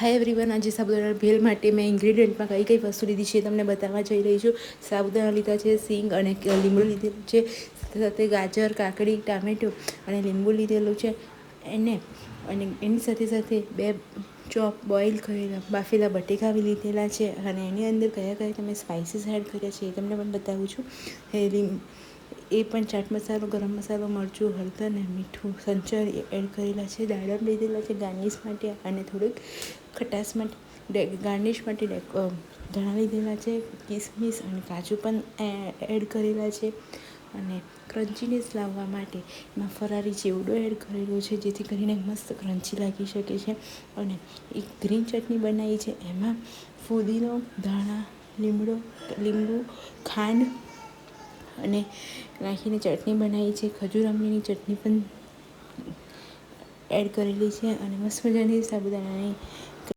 Hi everyone, આજે સાબુદાણા ભેલ માટે મેં ઇન્ગ્રીડિયન્ટમાં કઈ વસ્તુ લીધી છે તમને બતાવવા જઈ રહી છું. સાબુદાણા લીધા છે, સિંગ અને લીંબુ લીધેલું છે, સાથે ગાજર, કાકડી, ટામેટું અને લીંબુ લીધેલું છે. અને એની સાથે સાથે 2 ચોપ બોઇલ કરેલા બાફેલા બટેકા બી લીધેલા છે. અને એની અંદર કયા કયા તમે સ્પાઇસીસ એડ કર્યા છે એ તમને પણ બતાવું છું. એ પણ ચાટ મસાલો, ગરમ મસાલો, મરચું, હળદર અને મીઠું, સંચર એડ કરેલા છે. દાડમ લીધેલા છે ગાર્નિશ માટે અને થોડીક ખટાશ માટે ગાર્નિશ માટે ધાણા લીધેલા છે, કિસમિસ અને કાજુ પણ એડ કરેલા છે. અને ક્રન્ચીનેસ લાવવા માટે એમાં ફરારી ચેવડો એડ કરેલો છે, જેથી કરીને મસ્ત ક્રન્ચી લાગી શકે છે. અને એક ગ્રીન ચટણી બનાવી છે, એમાં ફુદીનો, ધાણા, લીંબુ, ખાંડ અને નાખીને ચટણી બનાવી છે. ખજૂર આમલીની ચટણી પણ એડ કરેલી છે. અને મસ્ત મજાની સાબુદાણાની